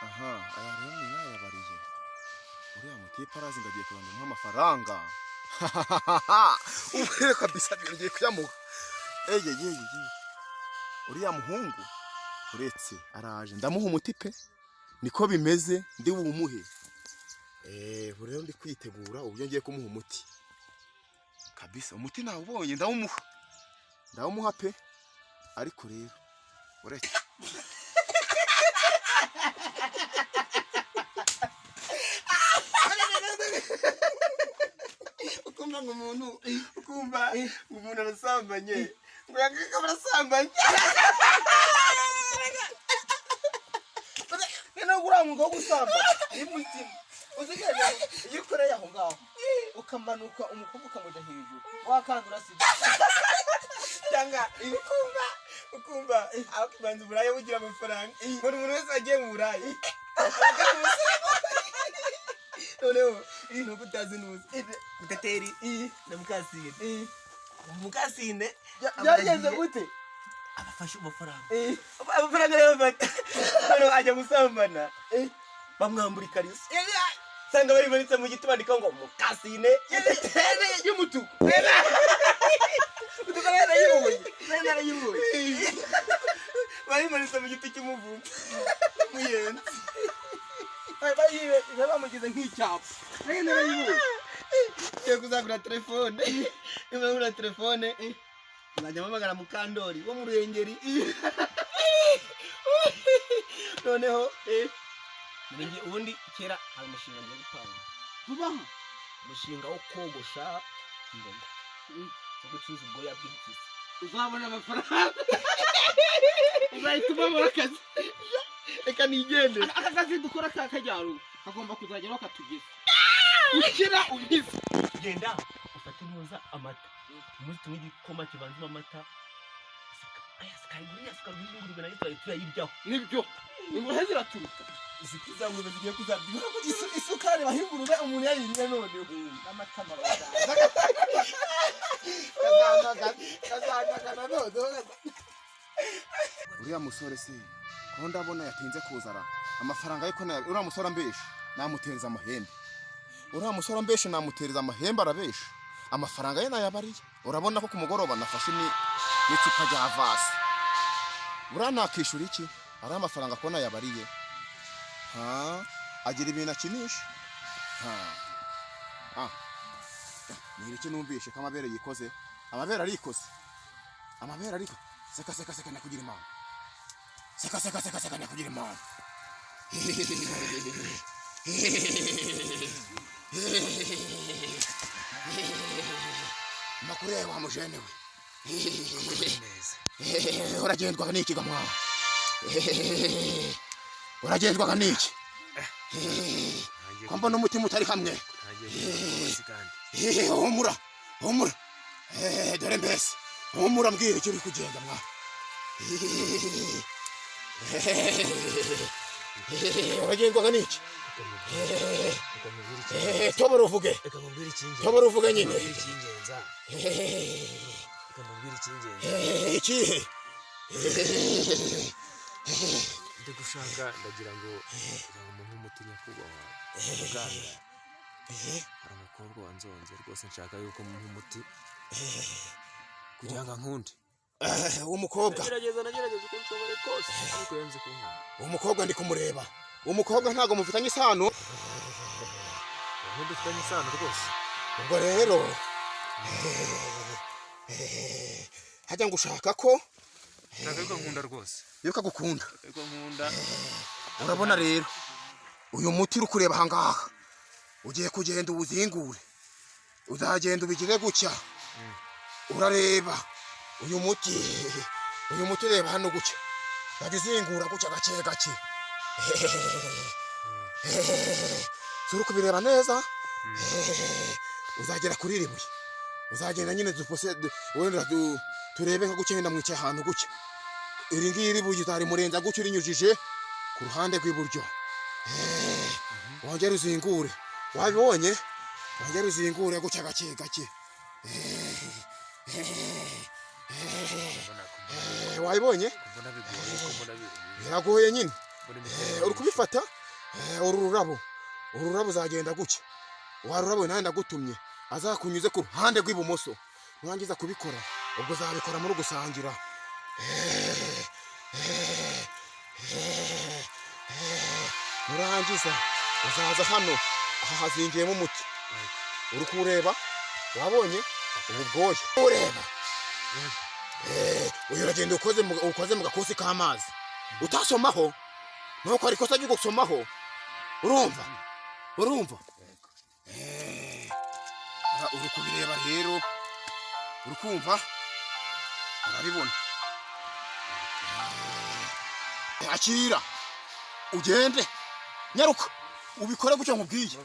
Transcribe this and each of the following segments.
aha aya rero ni yayabariye uriya mutipe arazi ngo agiye kurondera amafaranga ubu rero kabisa ngiye kuyamuha eye uriya muhungu uretse araje ndamuha umutipe niko bimeze ndi bumuhe ubu rero ndi kwitegura uburyo ngiye kumuha umuti kabisa umuti nawubonye ndawumuha pe ariko rero uretse ukumva umuntu arasambanye ngo yakaka barasambanye nene uramuga gusamba imutima uzigeze iyo ukoreye aho ngaho ukamanuka umukobwa ukamuja hejuru wakandura sida cyangwa ukumva akibanza buraya bugira amafaranga buri muntu wese agiye mu buraya noneho nuko utazi nuzi muteteri na mukasine byagenze gute abafashe amafaranga rero bafata noneho ajya gusambana bamwambura ikariso sanga barimanitse mu giti bandika ngo mukasine y'umutuku utukarera yibuye barimanitse mu giti cy'umuvumba muyenzi bamugize nk'icyapa ngiye kuzagura telefone nimagura telefone nkajya mpamagara Mukandori wo mu Ruhengeri noneho ubundi kera hari umushinga ngiye gutanga vubaho umushinga wo kogosha imboga no gucuruza ubwoya bw'impyisi uzabona amafaranga uzahita ubabura akazi reka nigendere aka kazi dukora kakajyaro kagomba kuzagera bakatugeza ukira ubizi genda ufate neza amata umunsi tumwe igikoma kivanzemo amata sikayiguriya sikabingurube nayo turayiryaho nibyo ingurube ziraturuka zikizangurube zigiye kuzabyibuha isukari bahingurube umuntu yayiriye noneho n'amata mabaza kazanagana noneho uriya musore se ko ndabona yatinze kuzara amafaranga ariko uriya musore ambeshe namutereza amahembe arabesha amafaranga ye nayabariye urabona ko ku mugoroba nafashe n'icupa rya vase uriya nakishura iki ari amafaranga ko nayabariye agira ibintu akinisha ni ibiki numvishe ko amabere yikoze amabere ariko seka nakugira imana seka nakugira imana makure wa mujene we uragendwaga n'iki gamwa uragendwaga n'iki kwamba n'umutima utari hamwe humura dore mbese humura mbwira icyo uri kugenda mwa uragendwaga n'iki tobora uvuge nyine ikihe ndagushaka ndagira ngo umuntu umuti nyakubahwa muganga hari umukobwa wanzonze rwose nshaka yuko muha umuti kugira ngo nkunde umukobwa nagerageza uko nshobora kose ariko yanze kunkunda umukobwa ndi kumureba umukobwa ntago mufitanye isano dufitanye isano rwose ubwo rero hajya ngo ushaka ko ntabwo nkunda rwose yuko agukunda urabona rero uyu muti uri kureba ahangaha ugiye kugenda ubuzingure uzagenda ubigire gutya urareba uyu muti reba hano gutya uzingura gutya gake turi kubireba neza uzagera kuri rimwe uzagenda nyine wenda turebe nka gutya wenda mwicaye ahantu gutya iri ngiri buye uzarimurenza gutya urinyujije ku ruhande rw'iburyo wongere uzingure wabibonye wongere uzingure gutya gake wabibonye biragoye nyine uri kubifata uru rurabo uzagenda gutya wa rurabo nawe ndagutumye azakunyuze ku ruhande rw'ibumoso nurangiza kubikora ubwo uzabikora muri gusangira nurangiza uzaza hano aha hazingiyemo umuti uri kuwureba wabonye ubu bwoya ureba uyu uragenda ukoze mu gakosi k'amazi utasomaho nuko ari ikosa ryo gusomaho urumva uri kubireba rero uri kumva urabibona akira ugende nyaruka ubikore gutyo nkubwiye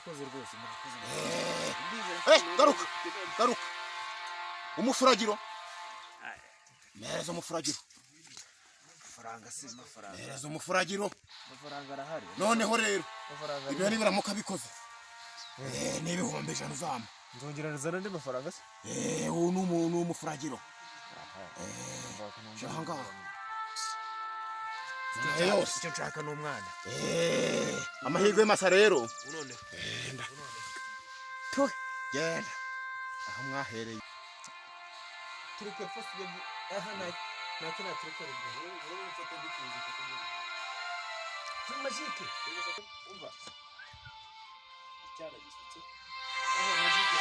garuka umufuragiro mereza umufuragiro mereza umufuragiro noneho rero ibyo nibiramuka bikoze n'ibihumbi 100 uzampa nzongera nzana andi mafaranga se uwo ni umufuragiro cyangwa yose icyo nshaka ni umwana amahirwe masa rero noneho genda aho mwahereye tureke fasi aha nakina tureke rero mfata ndikunze majike umva cyara gisutse majike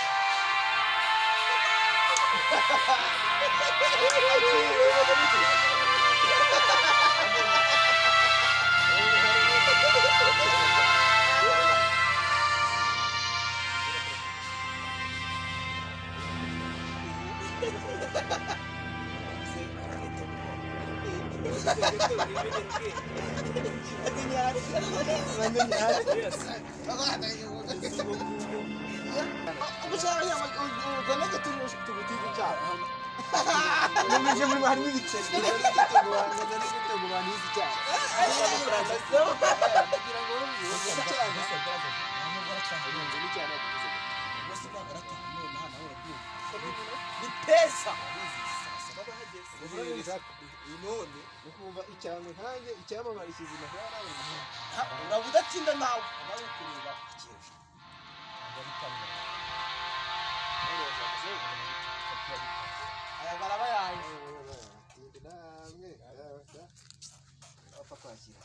inone ukumva icyano nkanjye icyamamara ikizima uravuga atsinda nawe nawe kureba ikintu aya baraba yaye namwe apfa kwakira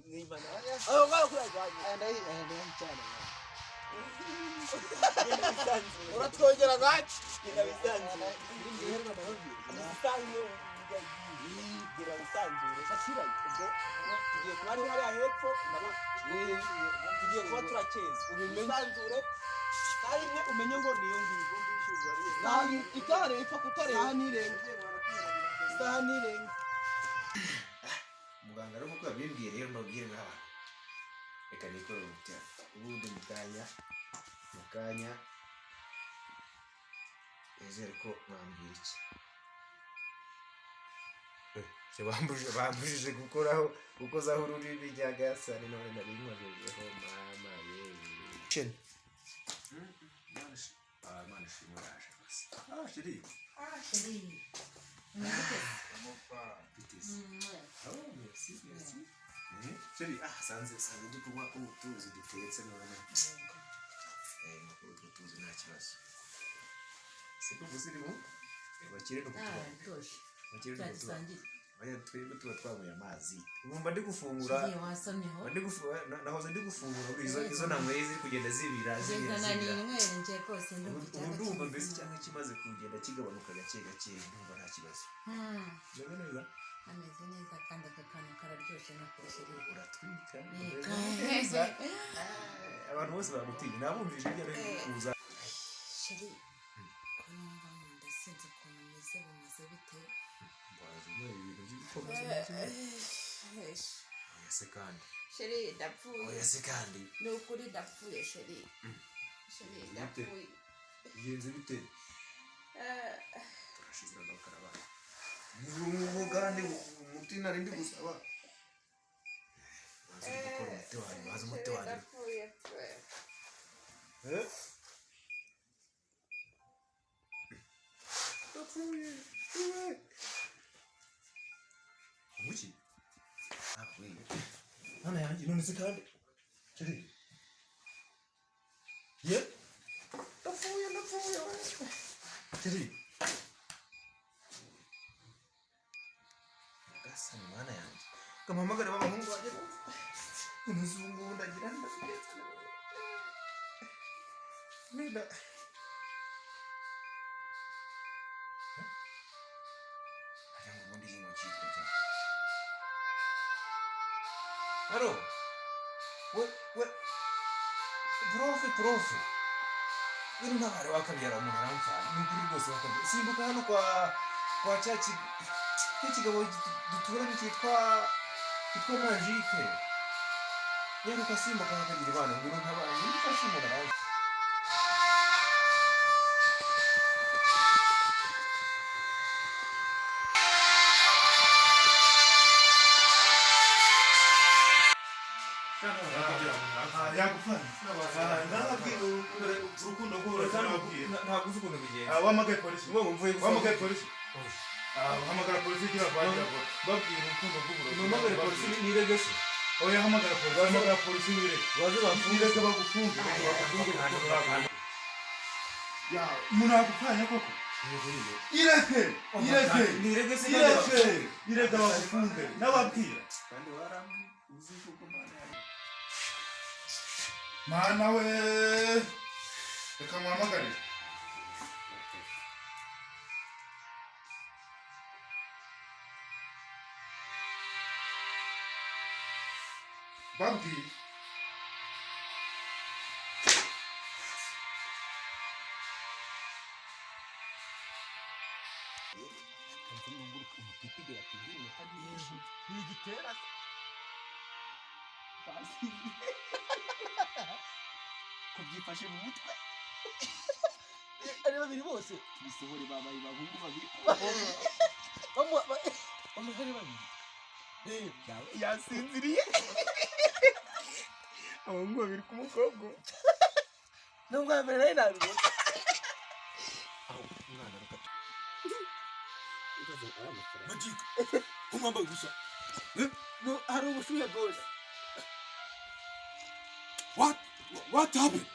n'imana aho ngaho kurajya aya ndahi cyane uratwongera gaci ndabisanzwe gira bisanzure fasira ubwo tugiye kuba ari hariya hepfo tugiye kuba turakeza ubisanzure kandi umenye ngo niyo ngiyo nani itare ipfa kutare sanirenga muganga rero kuko yabimbwiye rero mbabwire n'abantu reka nikorere umuti ubundi mu kanya nizere ko bambwira iki bambujije gukozaho ururimi rya gasani none nari nkojejeho mama yewe Imana ishimwe yaje gusa sheri merci sheri sanze ndi kunywa utuzi dutetse none nuko tuzi nta kibazo siko gusirimu bakire no kutuba Aya twebwe tuba twanyweye amazi ubu mba ndi gufungura nahoze ndi gufungura izo nanyweye ziri kugenda zibira ndumva mbese cyangwa kimaze kugenda kigabanuka gake gake ndumva nta kibazo neza ameze neza kandi aka kantu kararyoshye no kurusha uratwika abantu bose bagutinya nabumvise ibyo ari kuza sheri ko numva mu nda sinzi ukuntu meze bumeze bite ibintu by'ibikomeza ese kandi sheri ndapfuye ese kandi ni ukuri ndapfuye sheri ndapfuye bigenze bite turashize n'akarabana ubu kandi umuti nari ndi gusaba bazi umuti wanjye ndapfuye Muki? None nisi kandi kiri ye ndapfuye kiri gasa mwana yanjye kamuhamagare b'abahungu banjye umuzungu ndagira ndabigeza nenda aya ubundi yingo cyitwa cyane haro we profe uri ntabare wakabyara umuntu aramfana ni ukuri rwose wakabyara simbuka hano kwa cy'ikigabo duturanye cyitwa Magique rero kasimbuka hakagira ibana ngo ntabare ni fashe umuntu aramfana urukundo rw'urukundo ntabwo uzi ukuntu bigenda wamagaye polisi wamagaye polisi hamagara polisi igira babwira urukundo wamagaye polisi nirege se oya hamagara polisi nirege baze nirege bagufunge umuntu agupfanye koko nirege se ireke bagufunge n'ababwira kandi warambye uzi kuko mana we reka muhamagare babwi kubyifashe mu mutwe ari babiri bose bisohore babaye bahungu babiri bamuhari babiri yasinziriye abahungu babiri ku mukobwa nubwo mbere nayo nabibona aho umwana rukata Magique umwambaye gusa hari ubushuhe bwose what happened